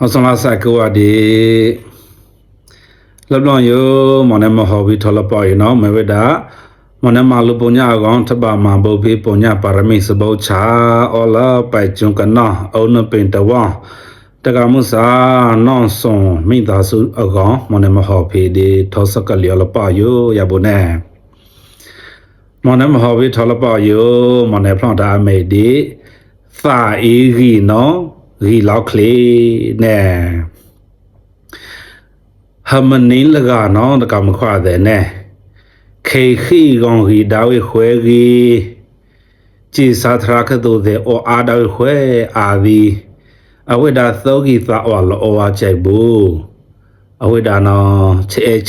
Hasala Sakuadi Leblon yo, Monema Hobby Tolapa, Meveda, Monema Lupunya gone to Bama Bobi Punya Paramis Bocha, Ola by Junkana, Owner Painter One. Tagamusa non son Midasu agon, Monema Hobby, the Tosakaliolapa yo, Yabune. Monema Hobby Tolapa yo, Moneplanta made it. Fa iri no. Ri lao kli nè hầm nín là gà nó đã cầm khoa để nè khi gòn ri đào khuê ri chỉ sa thra cái đồ để ô a đào khuê a đi ở đây đã sâu ri sa ở là ô a chạy bu ở đây đã nó chế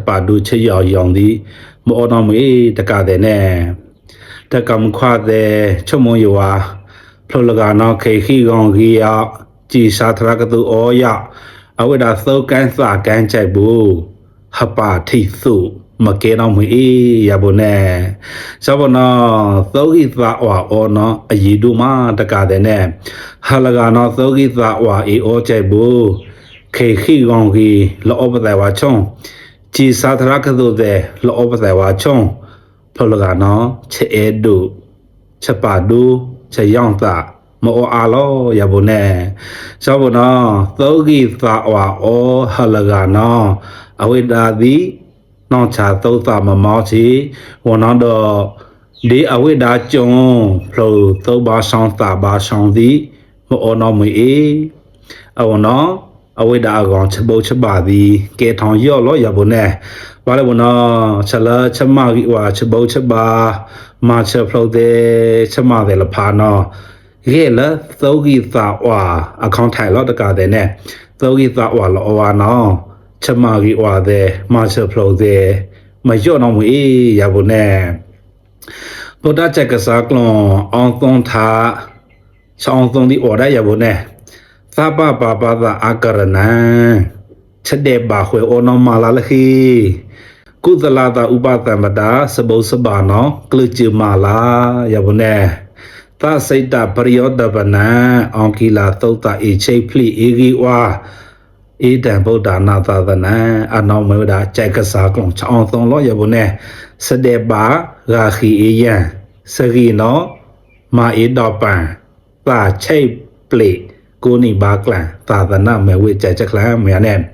ba đu chế yong đi một nó mới đã cả để nè đã cầm khoa để cho mọi người Plolagano khi gong gia chỉ sa thra cái tu oya ở đây đã sâu can sa can chạy bu hapa thi su mà kê nó mới ya bồ nè sao bồ nó sâu cái sa oa o nó gì đu mà tất cả đấy nè halagano sâu cái sa oa o chạy bu khi gong gi lo ở bên ngoài trong chỉ sa thra cái tu để lo ở bên ngoài trong Plolagano chế du chế ba du chạy yong ta mô alo ya bồ nè sao bồ nó tớ ghi ta hòa ô halaga nó ở đây đã đi nó trả tâu ta mà máu chí và nó đờ đi ở đây đã chung rồi tớ ba xong đi mô nó mới ý ở nó ở đây đã gọn chấp bà đi kê thong yo lo ya bồ nè và lại bồ nó trả lời chấp mà ghi hòa chấp bà mà chấp lâu de chấp mà de là phá nó ghê là tàu ghi tạo hòa account thay lót cả đấy nè tàu ghi tạo hòa là hòa nó chấp mà ghi hòa de mà chấp lâu de mà cho nó mới ya bồ nè bồ đã chạy cái xác lo ông tông thà cho ông tông đi ở đây ya bồ nè ta ba ta akarana chất đẹp bà khỏe ô nó mà là khi cú ta la ta upata mà đã sabo nó cứ chịu mà la ya bồ nè ta xây ta perioda bana ông kỳ là tàu ta ý chơi pli ý ghi wa ý đàn bồ đà na ta ta na anh ông mới đã chạy cái xác lòng cho ông tông lo ya bồ nè sẽ đẹp bà ra khi ý ya sẽ ghi nó mà ý đỏ bà ta chơi pli cô ni ba cả ta ta na mới quay chạy chắc là mấy anh em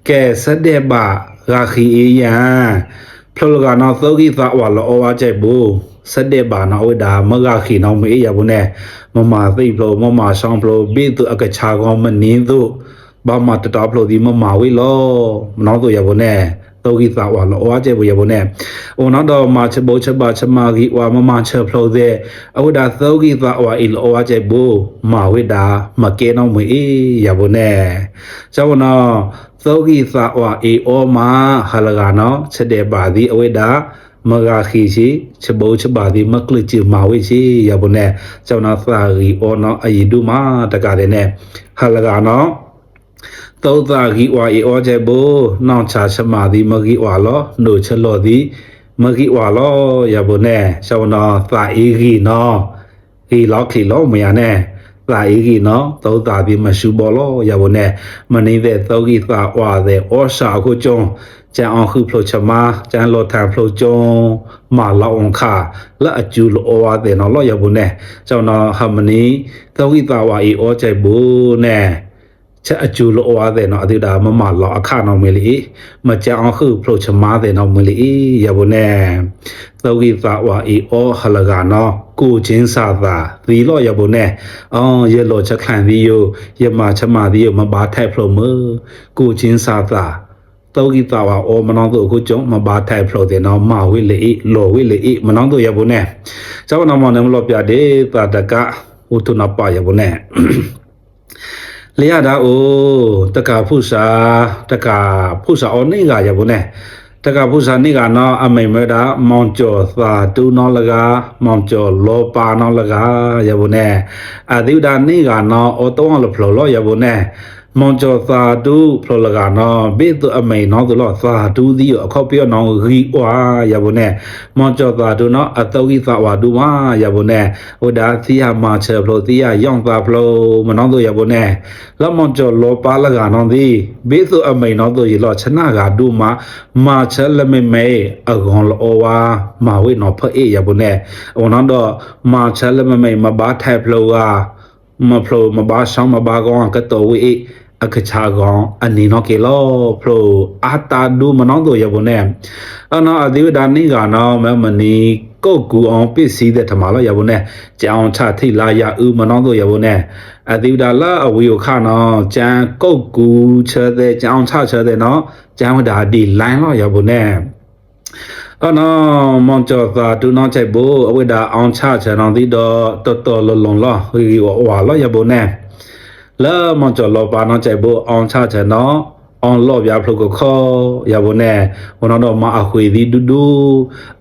kẻ sẽ đẹp bà ra khi ý ya Plolagano tớ ghi ta hòa là ô chạy bu sẽ đẹp bà nó đã mà ra khi nó mới ya bồ nè mà thấy plo mà xong plo biết tụi cái cha con mình nín tụi ba mà tụi đó plo đi mà với lo nó tụi ya bồ nè tớ ghi ta hòa là ô chạy bu ya bồ nè ô nó đó mà chấp bà chấp mà ghi hòa mà chấp plo de ô đã tớ ghi ta hòa il ô chạy bu mà với đã mà kê nó mới ya bồ nè sao nó tớ ghi ta hòa ô mà halagano sẽ đẹp bà đi ô đã mà ra khi chí chấp bà đi mất lực chịu máu ấy chí ya bồ nè cho nó ta ghi ô nó ấy đủ mà tất cả đấy nè halaga nó tàu ta ghi hòa ô chạy bồ nó trả chấp mà đi mà ghi hòa lo nổi chân lo đi mà ghi hòa lo ya bồ nè cho nó ta ý ghi nó ghi lo khi lo mày nè ta ý ghi nó tàu ta đi mà sưu bò lo ya bồ nè mà nên về tàu ghi ta hòa về ô sao của chồng cha ông khử phô chama cha lo tham phô chong mà lo ông khả là chú lo oa để nó lo ya bồ nè cho nó harmony tao ghi tao wa o chạy bồ nè cha chú lo oa để nó thì đã mà lo khả nó mới lý mà cha ông khử phô chama để nó mới lý ya bồ nè tao ghi tao wa o halaga nó cô chính sa ta vì lo ya bồ nè ye lo cha khăn video ye mà chama video mà ba thay phô mơ cô chính sa ta tàu ghi tàu ô mà nó tụi cô chúng mà ba thay phô thì nó mà với lệ lộ với lệ mà nó tụi ya bồ nè cháu nó mà nó lo bia để ta tất cả u tu nó pa ya bồ nè lẽ ra ô tất cả phụ sa ô này gà ya bồ nè tất cả phụ sa này gà nó anh mới đã mong cho ta tu nó là gà mong cho lo pa nó là gà ya bồ nè à điều đàn này gà nó ô tô nó phô lo ya bồ nè มองจอซาดูพลละกานอเบตุอเมนอตุลอซาดูดิอขอเปียนอรีวายาบเนมองจอซาดูนออตวิสาวาดูมายาบเนโอดาซิยามาเชพโลซิยาย่องซาพโลมนอตุยาบเนแล้วมองจอโลปาละกานอดิเบตุอเมนอตุยลอชนะกาดูมาเชละเมเมอกอนลอวามาเวนอพเอยาบเนโอนอดอมาเชละเมเมมาบาไทพโลกามาโผล่มาบาช่องมาบากองกะโตวิအခချာကောင်အနေနော်ကေလောဖလိုအာတာဒူမနောင်းတို့ရပုံနဲ့အနော်အဒီဝဒနိကနော်မမနီကုတ်ကူအောင်ပစ္စည်းတဲ့ထမလောရပုံနဲ့ကြောင်ချထိလာရဥမနောင်းတို့ရပုံနဲ့အဒီဝဒလာအဝီကိုခနော်ကြံကုတ်ကူချတဲ့ကြောင်ချချတဲ့နော်ကြံဝဒါဒီလိုင်းလောရပုံနဲ့မွန်ကျော်သာဒူနောင်းချိုက်ဖို့အဝိဒါအောင်ချချနောင်းဒီတော့တော်တော်လုံးလုံးလောဟီဝါလောရပုံနဲ့လာမန်ကျော်လောပါနော်ကြိုက်ဖို့အောင်ချချင်တော့အောင်လော့ပြဖလုတ်ကိုခေါ်ရပါနဲ့ဝန်တော့မအခွေဒီဒူဒူ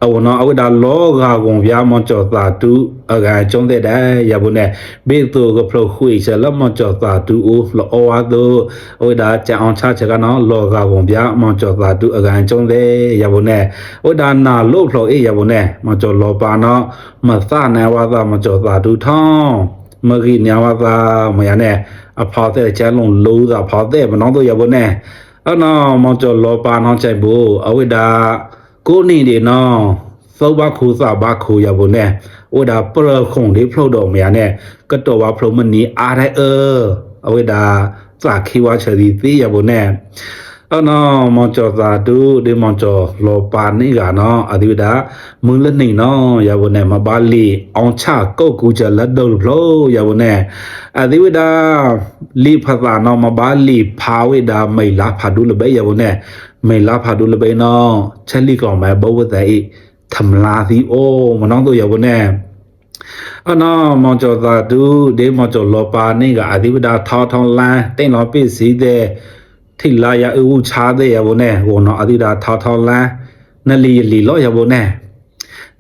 အဝန်တော့အဝဒလောကကုန်ပြမန်ကျော်သာတူအကကျုံးတဲ့တဲ့ရပါနဲ့ဘေသူကဖလုတ်ခွေချလမန်ကျော်သာတူလောဝါသူအဝဒကြအောင်ချချကနော်လောကကုန်ပြမန်ကျော်သာတူအကကျုံးတဲ့ရပါနဲ့ဝဒနာလို့ဖလုတ်အေးရပါနဲ့မန်ကျော်လောပါနော်မသနာဝါသမန်ကျော်သာတူထောင်းမဂီညာဝါသမယနဲ့အဖော်တဲ့ကျန်းလုံးလို့သာဖော်တဲ့မနောတို့ရပါနဲ့အနော်မောင်ကျော်လောပါနော်ချိုက်ဖို့အဝိဒါကိုနေတယ်နော်သောဘခုသဘခုရပါနဲ့ဝိဒါပရခုံလေးဖလို့တော့မရနဲ့ကတော်ဝါဖလို့မနီအားတဲ့အဝိဒါစာခိဝါချဒီသေးရပါနဲ့အနော်မောင်ကျော်သာတူဒီမောင်ကျော်လောပါနေကနော်အဒီဝဒါမွန်းလနေနော်ရပါနဲ့မပါလီအောင်ချကုတ်ကူချလက်တော့လို့ရပါနဲ့အဒီဝဒါလီဖသာနော်မပါလီဖာဝိဒါမိလာဖာဒူလဘေရပါနဲ့မိလာဖာဒူလဘေနော်ချက်လီကောင်မဲဘောဝတဲ့ထမလာသီအိုမနောင်းတို့ရပါနဲ့အနော်မောင်ကျော်သာတူဒီမောင်ကျော်လောပါနေကအဒီဝဒါထောင်းထောင်းလန်းတိတ်လောပစ္စည်းတဲ့ထိလာရအူချားတဲ့ရပါနဲ့ဟိုနော်အဒီဒါထောင်းထောင်းလန်းနလီလီလောရပါနဲ့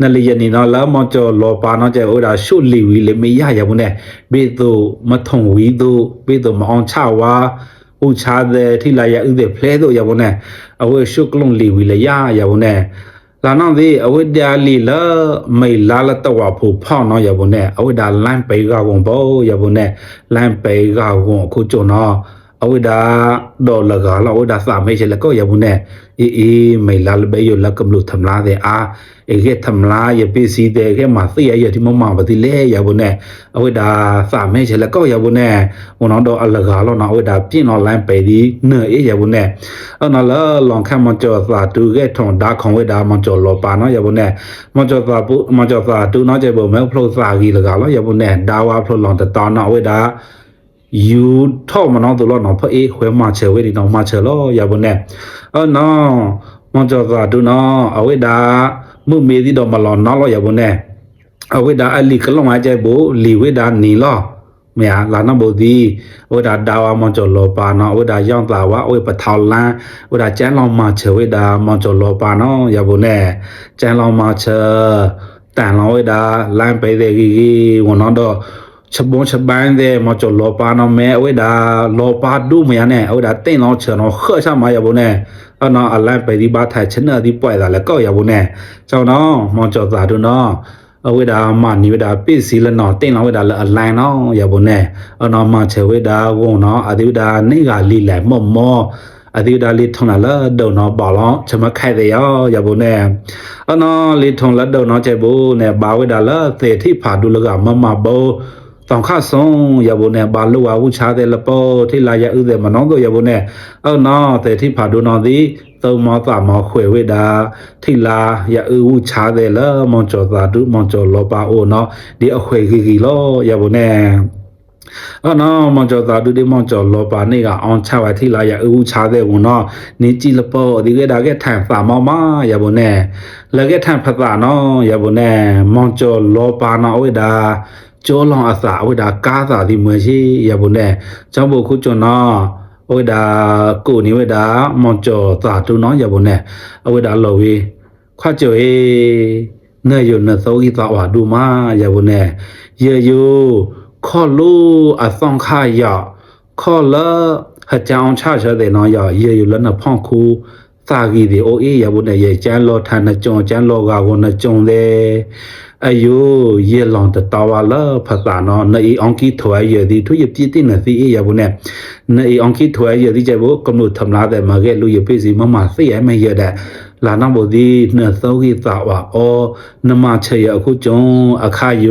နလီယနီနော်လာမကျော်လောပါနော်ကျဲဟိုဒါရှုလီဝီလေမရရပါနဲ့ဘေသူမထုံဝီသူဘေသူမအောင်ချဝါဥချားတဲ့ထိလာရဥတဲ့ဖလဲတို့ရပါနဲ့အဝဲရှုကလုံးလီဝီလေရပါနဲ့လာနော်ဒီအဝိဒါလီလာမိလာလတဝါဖို့ဖောင်းနော်ရပါနဲ့အဝိဒါလမ်းပေကဝန်ဘောရပါနဲ့လမ်းပေကဝန်အခုကျနော်အဝိဒါဒေါ်လာကလာဝိဒါစာမေးချေလကောရဘူးနဲ့အေးမိလာလဘေယလကမလို့ထမလာတဲ့အာအေးထမလာရပစ္စည်းတဲ့ကမှသိရဒီမမပတိလေရဘူးနဲ့အဝိဒါစာမေးချေလကောရဘူးနဲ့ဝန်တော့အလကလောနော်အဝိဒါပြင်းတော့လမ်းပေဒီနေအေးရဘူးနဲ့အနော်လာလောင်ခမကျော်စာတူကဲထုံဒါခေါဝိဒါမကျော်လောပါနော်ရဘူးနဲ့မကျော်စာပူမကျော်စာတူနော်ကျဘောမဲဖလို့စာကြီးလကလောရဘူးနဲ့ဒါဝါဖလို့လောင်တောင်းနော်အဝိဒါยูท่อมันน้องตัวน้องพระเอกหวยมาเชเวดีน้องมาเชลอย่าบนเนี่ยน้องมันจะกระดูน้องเอาไว้ด่ามือเมที่ดอกมาหลอนน้องอย่าบนเนี่ยเอาไว้ด่าอลีก็ลงมาใจโบลีไว้ด่าหนีล้อเมียหลานน้องโบดีเอาไว้ด่าดาวมันจะรอปาน้องเอาไว้ด่าย่องตาว่าเอาไว้ปะทาวล้านเอาไว้ด่าแจ้งลองมาเชไว้ด่ามันจะรอปาน้องอย่าบนเนี่ยแจ้งลองมาเชแต่เราไว้ด่าล้านไปเด็กวันน้องดอชบงชบานเดมาจลอปานอแม่เอาไว้ดาลอปาดูเมียเนี่ยเอาไว้ดาเต้นเราเฉินเราเคลื่อนชามาอย่าบุเนี่ยเอาน้องอะไรไปที่บ้านไทยฉันเนอที่ปล่อยแต่แล้วก็อย่าบุเนี่ยเจ้าน้องมองจอดตาดูน้องเอาไว้ดามันนี่ไว้ดาปีสีละน้องเต้นเราไว้ดาละอะไรน้องอย่าบุเนี่ยเอาน้องมาเฉไว้ดาวงน้องอดีไว้ดานี่กาลีแหลมมออดีไว้ดาลีทงละเดินน้องบอกล้อจะมาใครเดียวอย่าบุเนี่ยเอาน้องลีทงละเดินน้องใจบุเนี่ยบ่าวไว้ดาละเตะที่ผ่าดูละกับมาบุต้องข้าส่งอย่าบุเนี่ยบาลูวาวุชาเดลปอที่ลายาอึเดมันน้องตัวอย่าบุเนี่ยน้อแต่ที่ผ่าดูน้องดีตัวมอตามอขวยเวดาที่ลายาอึวุชาเดลมองจอตาดูมองจอลปาโอเนาะดีเอาขวยกี่โลอย่าบุเนี่ยน้อมองจอตาดูดีมองจอลปานี่ก็ออนชาวที่ลายาอึวุชาเดวุเนาะนี่จีลปอดีเกดาเกแทงสามอมาอย่าบุเนี่ยแล้วเกแทงภาษาเนาะอย่าบุเนี่ยมองจอลปาเนาะเวดาကျော်လောင်အစာဝိဒါကားစာဒီမွေရှိရပါနဲ့ကျောင်းဖို့ခုကျွန်တော်ဝိဒါကိုနေဝိဒါမောင်ကျော်သာတူနော်ရပါနဲ့အဝိဒါလော်ဝေးခွကျော်ဟေနေယနသောဤသာဝါဒူမာရပါနဲ့ရေယိုခေါ်လို့အဆောင်ခါရခေါ်လ ဟာကြောင်ချချတဲ့နော်ရရေယူလနဖောင်းခုသာကြီးဒီအိုအေရဘုနဲ့ရေကျန်းလောထန်နကြုံကျန်းလောကကိုနကြုံတဲ့အယိုရေလောင်တတော်ဝလာဖသာနော်နေအောင်ကီထွာရဒီသူရပြည့်တင်နေစီရဘုနဲ့နေအောင်ကီထွာရဒီကြဘကမလို့ထမလာတဲ့မကဲလူရပိစီမမသိရမရတဲ့လာနာဘဒီနသောကြီးသာဝအောနမချေရအခုကျုံအခါယ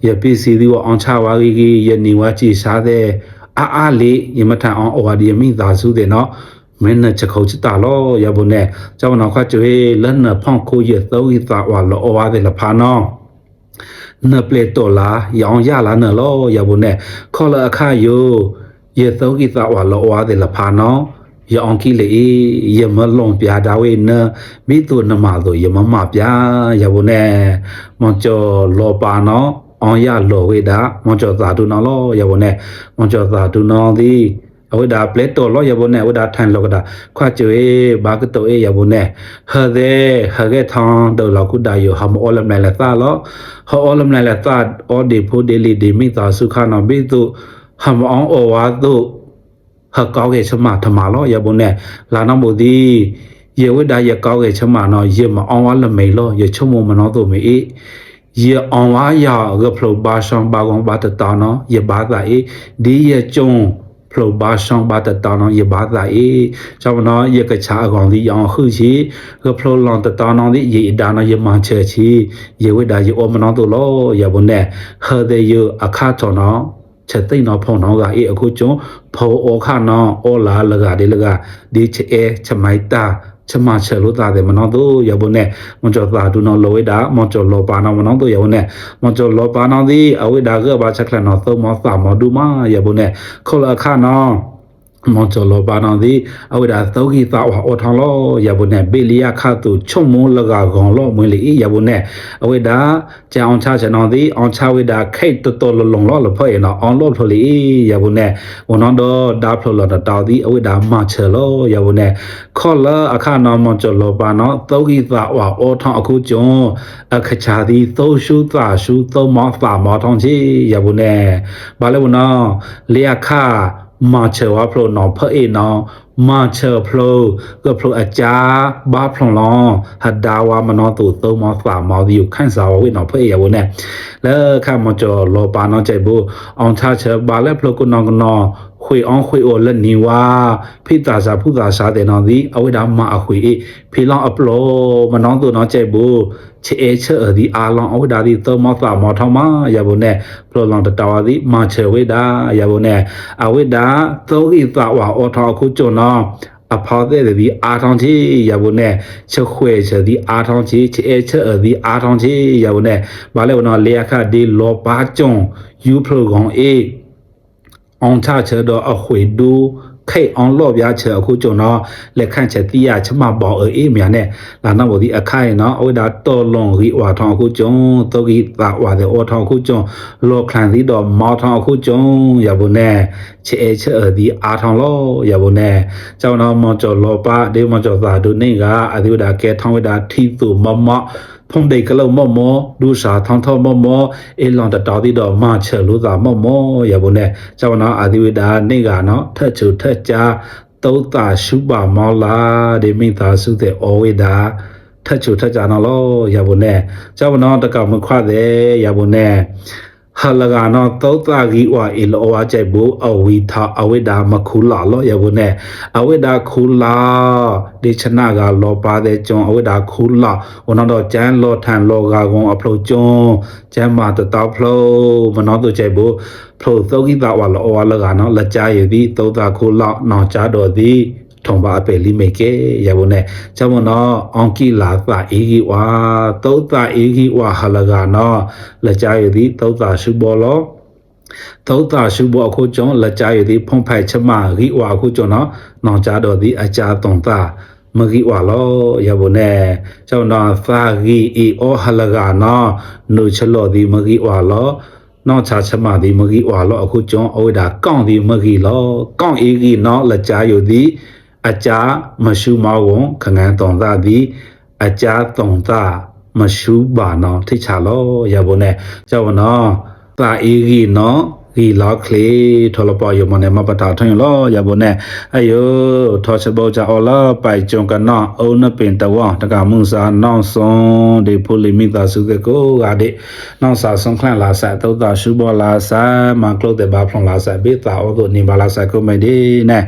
ရပိစီဒီဝအောင်ချဝါကြီးရနေဝကြည်စားတဲ့အားလေးယမထအောင်အော်ဒီမိသာစုတဲ့နော်မင်းနဲ့ချက်ခုတ်ချတာလောရဘုနဲ့ကျောင်းတော်ခွကျွေးလက်နဖောင်းခိုးရသောကြီးသာဝလောအော်တဲ့လဖာနော်နပလက်တော်လာရောင်ရလာနလောရဘုနဲ့ခေါ်လအခါယရသောကြီးသာဝလောအော်တဲ့လဖာနော်ยองกิเลยมลงปยาดาเวเนมิตุนมาโตยมมาปยายาบุเนมอจอโลปาเนาะออยาโลเวดามอจอสาธุนอลอยาบุเนมอจอสาธุนอดีအဝိဒါပလက်တော်လောရဘုနဲ့ဝိဒါထိုင်လောကတာခွာကျွေဘာကတောအေရဘုနဲ့ဟတဲ့ဟကဲထောင်းတော်လောက်ကုဒါယောဟမအောလမလဲသာလောဟောလမလဲသာအောဒီဖိုဒီလီဒီမိသာစုခနာဘိတုဟမအောင်ဩဝါတုဟကောက်ရဲ့ချမထမလောရဘုနဲ့လာနမိုဒီယေဝိဒါရကောက်ရဲ့ချမနော်ယေမအောင်ဝါလမေလောယေချုံမမနောတုမေယေအောင်ဝါယာဂဖလောဘာရှံဘာကောင်ဘာတတာနော်ယေဘာသာအေဒီယေကျုံဖလောဘာရှံဘာတတာနော်ယေဘာသာအေကျောင်းနော်ယေကချာကောင်ဒီအောင်ခုချီဂဖလောလောင်တတာနော်ဒီယေဒါနော်ယေမချေချီယေဝိဒါယေအောမနောတုလောရဘုနဲ့ဟဒေယေအခါတော်နော်ချက်သိနော်ဖုံနော်ကအေအခုကျုံဖောဩခနော်ဩလာလကဒီလကဒီချေချမိုက်တာချမချလို့တာတယ်မနောတို့ရဘုနဲ့မကျော်သာဒုနောလောဝိဒါမကျော်လောပါနောမနောတို့ရဘုနဲ့မကျော်လောပါနောဒီအဝိဒါကဘာချက်ခလနောသုံးမောသာမောဒုမရဘုနဲ့ခေါ်လခနောမောကျော်လောပါနောဒီအဝိဒါသောခိသာဝအောထောင်းလောရဘုနဲ့ဘေလီယခတုချုံမွန်လကကောင်လောမွေလီရဘုနဲ့အဝိဒါကြောင်ချချနောဒီအောင်ချဝိဒါခိတ်တတော်လုံလောလဖွဲ့နော်အောင်လောဖလီရဘုနဲ့ဝနောတော့ဒါဖလောတော်ဒီအဝိဒါမချလောရဘုနဲ့ခေါ်လအခါနောမောကျော်လောပါနောသောခိသာဝအောထောင်းအခုကျုံအခချာဒီသောရှုသာရှုသုံးမောသာမောထောင်းချီရဘုနဲ့ဘာလဲဘုနောလေအခါมาเชว่าพลนอเพอเอนอมาเชพลก็พลอาจาบ้าพลลอหัดดาวามานอตู่โตมอสามมออยู่ขั้นสาววินอเพอเอวเนี่ยแล้วข้ามจอโลปานอใจบูอองชาเชบาและพลกุนองกนอคุยอองคุยโอและนีว่าพี่ตาสาผู้ตาสาเดนอดีเอาไว้ดามาคุยพี่ลองอัปโลมานอตัวนอใจบูเชเชอดีอาลองเอาไว้ดาดีโตมอสามมอทอมาอย่าบุเนี่ยพลลองตะตาวดีมาเชไว้ดาอย่าบุเนี่ยเอาไว้ดาโตอีตาวาอทอคุจนอအဖော်တဲ့ဒီအားထောင်းချီရဘုနဲ့ချက်ခွဲချက်ဒီအားထောင်းချီချဲချက်ဒီအားထောင်းချီရဘုနဲ့ဘာလဲဘနော်လေအခဒီလောပါကျုံယူပရိုကောင်အေအောင်ချချက်တော့အခွေဒူခိတ်အောင်လော့ပြားချက်အခုကျုံတော့လက်ခန့်ချက်တိရချမပေါအေးမြန်နဲ့လာတော့ဘောဒီအခိုင်နော်အဝိဒါတော်လွန်ရီဝါထောင်းအခုကျုံတောဂီတာဝါတဲ့အောထောင်းအခုကျုံလောခန့်စီတော့မောထောင်းအခုကျုံရဘုနဲ့ချဲချဲဒီအားထောင်းလောရဘုနဲ့ကျောင်းတော်မောကျော်လောပါဒေမောကျော်သာဒုနေကအဒီဝဒါကဲထောင်းဝဒါထီသူမမဖုန်ဒေကလောမမောဒူစာထောင်းထောမမောအေလွန်တတော်ဒီတော့မချဲလို့သာမမောရဘုနဲ့ကျောင်းတော်အာဒီဝဒါနေကနော်ထက်ချူထက်ကြတောတာရှုပါမောလာဒီမိသားစုတဲ့ဩဝိဒါထက်ချူထက်ကြနော်လောရဘုနဲ့ကျောင်းတော်တကမခွတဲ့ရဘုနဲ့ဟာလကနော်တောတာကြီးဝါအီလောဝါကျဲဘူအဝီသာအဝိဒါမခူလာလောရဘုနဲ့အဝိဒါခူလာဒီချနာကလောပါတဲ့ကျွန်းအဝိဒါခူလာဝနတော့ကျန်းလောထန်လောကကုံအဖလို့ကျွန်းကျန်းမာတတော်ဖလို့မနောတို့ကျဲဘူဖလို့သောကိတာဝါလောဝါလကနော်လက်ကြရသည်တောတာခူလာနော်ကြတော်သည်ထုံပါအပေလိမေကေရဘုနဲ့ကျောင်းနော်အောင်ကီလာသာအေဂီဝါတောတာအေဂီဝါဟလကနော်လက်ကြရသည်တောတာရှုဘောလောတောတာရှုဘောအခုကျောင်းလက်ကြရသည်ဖုံဖိုက်ချမဂီဝါအခုကျောင်းနော်နောင်ကြတော်သည်အကြာတုံတာမဂီဝါလောရဘုနဲ့ကျောင်းနော်သာဂီအီအောဟလကနော်နုချလောသည်မဂီဝါလောနော်ချာချမသည်မဂီဝါလောအခုကျောင်းအဝိဒါကောင်းသည်မဂီလောကောင်းအေဂီနော်လက်ကြရသည်အကြာမရှုမောဝံခငန်းတုံသာသည်အကြာတုံသာမရှုပါနောထိချလောရဘုနဲ့ကျောင်းနော်သာအေဂီနော် ီလောက်ကလေးထော်လပေါ်ယမနေမပတာထွင်လောရဘနဲ့အယိုထော်ချဘောကြအော်လာပိုင်ကြုံကနောအုံနပင်တဝတကမှုစာနောင်စွန်ဒီဖိုလီမီတာစုကကိုကတဲ့နောင်စာဆုံးခန့်လာစာတောတာရှုဘောလာစာမကလုတ်တဲ့ဘာဖလွန်လာစာဘေတာအော်တို့နေပါလာစာကိုမဒီနဲ့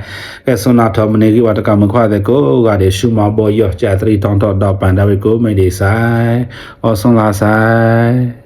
ကဲဆွန်နာထော်မနေကဝတကမခွာတဲ့ကိုကတဲ့ရှုမဘောရောကြာ3တောင်းတော့ပန်ဒါဝေကိုမဒီဆိုင်အော်ဆွန်လာဆိုင်